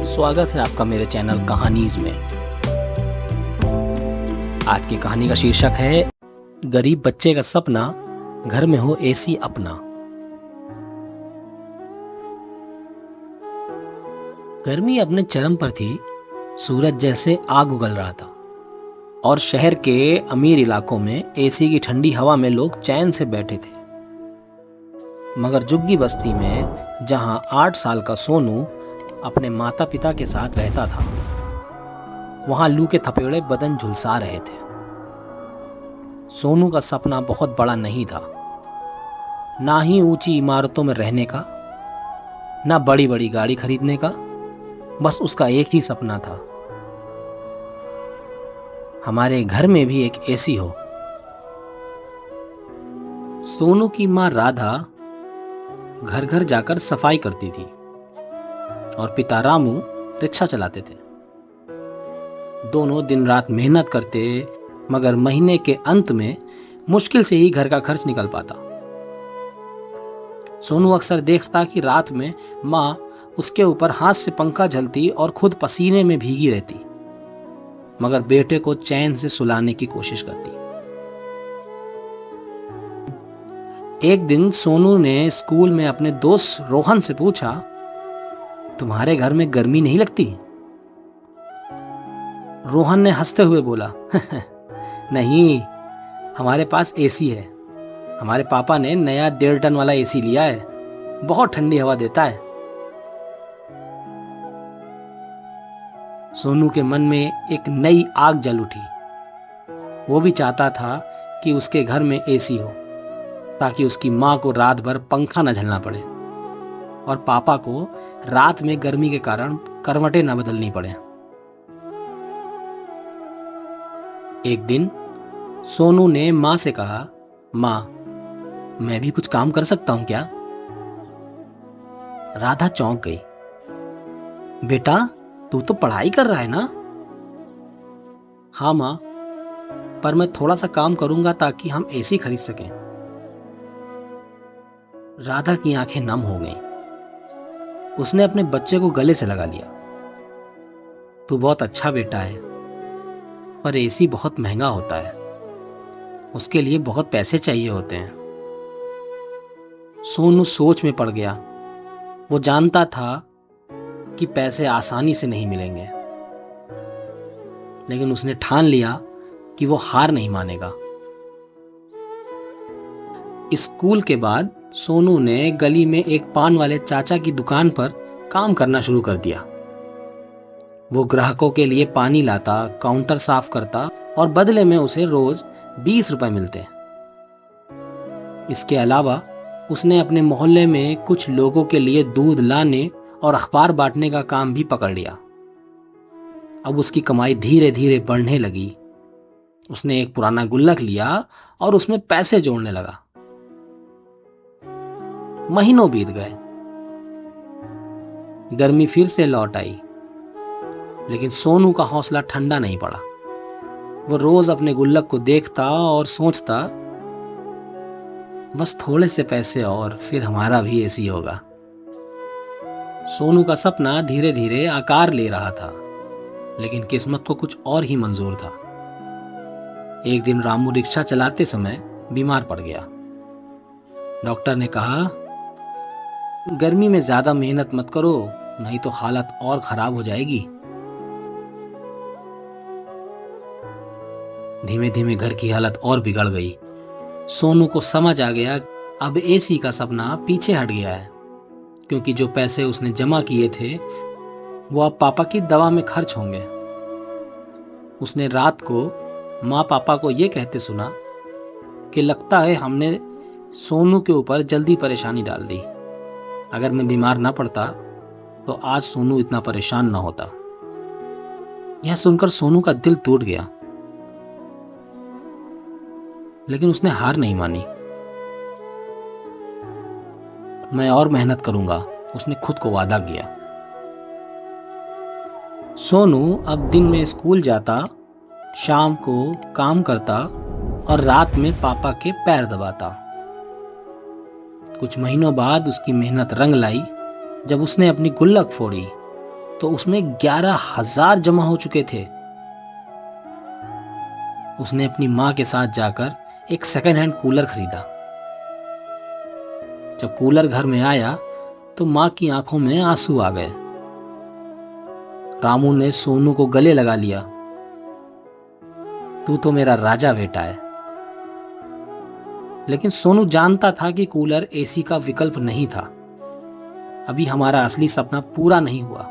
स्वागत है आपका मेरे चैनल कहानीज में। आज की कहानी का शीर्षक है गरीब बच्चे का सपना, घर में हो एसी अपना। गर्मी अपने चरम पर थी। सूरज जैसे आग उगल रहा था और शहर के अमीर इलाकों में एसी की ठंडी हवा में लोग चैन से बैठे थे। मगर झुग्गी बस्ती में जहां 8 साल का सोनू अपने माता पिता के साथ रहता था, वहां लू के थपेड़े बदन झुलसा रहे थे। सोनू का सपना बहुत बड़ा नहीं था, ना ही ऊंची इमारतों में रहने का, ना बड़ी बड़ी गाड़ी खरीदने का। बस उसका एक ही सपना था, हमारे घर में भी एक एसी हो। सोनू की मां राधा घर घर जाकर सफाई करती थी और पिता रामू रिक्शा चलाते थे। दोनों दिन रात मेहनत करते, मगर महीने के अंत में मुश्किल से ही घर का खर्च निकल पाता। सोनू अक्सर देखता कि रात में मां उसके ऊपर हाथ से पंखा झलती और खुद पसीने में भीगी रहती, मगर बेटे को चैन से सुलाने की कोशिश करती। एक दिन सोनू ने स्कूल में अपने दोस्त रोहन से पूछा, तुम्हारे घर में गर्मी नहीं लगती? रोहन ने हंसते हुए बोला, नहीं, हमारे पास एसी है। हमारे पापा ने नया 1.5 टन वाला एसी लिया है, बहुत ठंडी हवा देता है। सोनू के मन में एक नई आग जल उठी। वो भी चाहता था कि उसके घर में एसी हो, ताकि उसकी मां को रात भर पंखा न झलना पड़े और पापा को रात में गर्मी के कारण करवटें न बदलनी पड़े। एक दिन सोनू ने मां से कहा, मां, मैं भी कुछ काम कर सकता हूं क्या? राधा चौंक गई। बेटा, तू तो पढ़ाई कर रहा है ना? हाँ मां, पर मैं थोड़ा सा काम करूंगा ताकि हम एसी खरीद सकें। राधा की आंखें नम हो गईं। उसने अपने बच्चे को गले से लगा लिया। तू बहुत अच्छा बेटा है, पर एसी बहुत महंगा होता है, उसके लिए बहुत पैसे चाहिए होते हैं। सोनू सोच में पड़ गया। वो जानता था कि पैसे आसानी से नहीं मिलेंगे, लेकिन उसने ठान लिया कि वो हार नहीं मानेगा। स्कूल के बाद सोनू ने गली में एक पान वाले चाचा की दुकान पर काम करना शुरू कर दिया। वो ग्राहकों के लिए पानी लाता, काउंटर साफ करता और बदले में उसे रोज 20 रुपए मिलते। इसके अलावा उसने अपने मोहल्ले में कुछ लोगों के लिए दूध लाने और अखबार बांटने का काम भी पकड़ लिया। अब उसकी कमाई धीरे धीरे बढ़ने लगी। उसने एक पुराना गुल्लक लिया और उसमें पैसे जोड़ने लगा। महीनों बीत गए। गर्मी फिर से लौट आई, लेकिन सोनू का हौसला ठंडा नहीं पड़ा। वो रोज अपने गुल्लक को देखता और सोचता, बस थोड़े से पैसे और फिर हमारा भी एसी होगा। सोनू का सपना धीरे धीरे आकार ले रहा था, लेकिन किस्मत को कुछ और ही मंजूर था। एक दिन रामू रिक्शा चलाते समय बीमार पड़ गया। डॉक्टर ने कहा, गर्मी में ज्यादा मेहनत मत करो, नहीं तो हालत और खराब हो जाएगी। धीमे धीमे घर की हालत और बिगड़ गई। सोनू को समझ आ गया, अब एसी का सपना पीछे हट गया है, क्योंकि जो पैसे उसने जमा किए थे वो अब पापा की दवा में खर्च होंगे। उसने रात को माँ पापा को यह कहते सुना कि लगता है हमने सोनू के ऊपर जल्दी परेशानी डाल दी। अगर मैं बीमार ना पड़ता तो आज सोनू इतना परेशान ना होता। यह सुनकर सोनू का दिल टूट गया, लेकिन उसने हार नहीं मानी। मैं और मेहनत करूंगा, उसने खुद को वादा किया। सोनू अब दिन में स्कूल जाता, शाम को काम करता और रात में पापा के पैर दबाता। कुछ महीनों बाद उसकी मेहनत रंग लाई। जब उसने अपनी गुल्लक फोड़ी तो उसमें 11,000 जमा हो चुके थे। उसने अपनी मां के साथ जाकर एक सेकंड हैंड कूलर खरीदा। जब कूलर घर में आया तो मां की आंखों में आंसू आ गए। रामू ने सोनू को गले लगा लिया। तू तो मेरा राजा बेटा है। लेकिन सोनू जानता था कि कूलर एसी का विकल्प नहीं था। अभी हमारा असली सपना पूरा नहीं हुआ,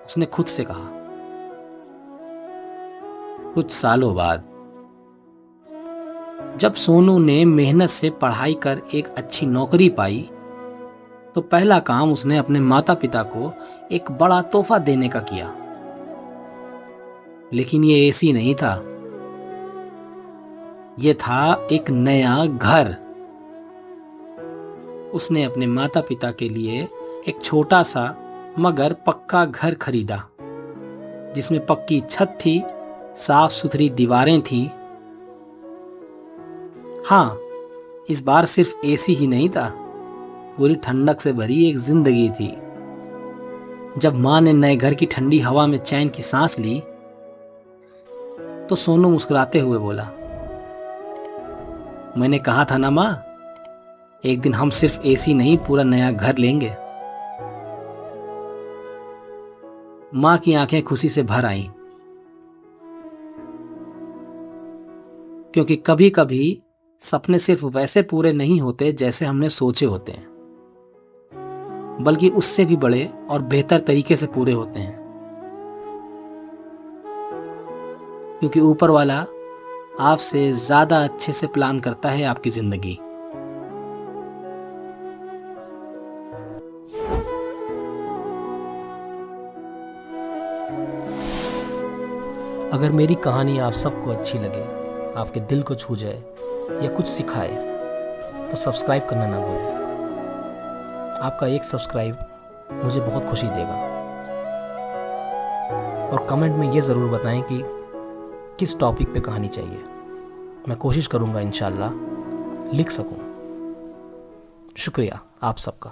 उसने खुद से कहा। कुछ सालों बाद जब सोनू ने मेहनत से पढ़ाई कर एक अच्छी नौकरी पाई तो पहला काम उसने अपने माता पिता को एक बड़ा तोहफा देने का किया। लेकिन ये एसी नहीं था, ये था एक नया घर। उसने अपने माता पिता के लिए एक छोटा सा मगर पक्का घर खरीदा, जिसमें पक्की छत थी, साफ सुथरी दीवारें थीं। हाँ, इस बार सिर्फ एसी ही नहीं था, पूरी ठंडक से भरी एक जिंदगी थी। जब मां ने नए घर की ठंडी हवा में चैन की सांस ली तो सोनू मुस्कुराते हुए बोला, मैंने कहा था ना मां, एक दिन हम सिर्फ एसी नहीं पूरा नया घर लेंगे। मां की आंखें खुशी से भर आईं, क्योंकि कभी कभी सपने सिर्फ वैसे पूरे नहीं होते जैसे हमने सोचे होते हैं, बल्कि उससे भी बड़े और बेहतर तरीके से पूरे होते हैं। क्योंकि ऊपर वाला आपसे ज्यादा अच्छे से प्लान करता है आपकी जिंदगी। अगर मेरी कहानी आप सबको अच्छी लगे, आपके दिल को छू जाए या कुछ सिखाए तो सब्सक्राइब करना ना भूलें। आपका एक सब्सक्राइब मुझे बहुत खुशी देगा। और कमेंट में ये ज़रूर बताएं कि किस टॉपिक पे कहानी चाहिए। मैं कोशिश करूँगा इंशाल्लाह लिख सकूँ। शुक्रिया आप सबका।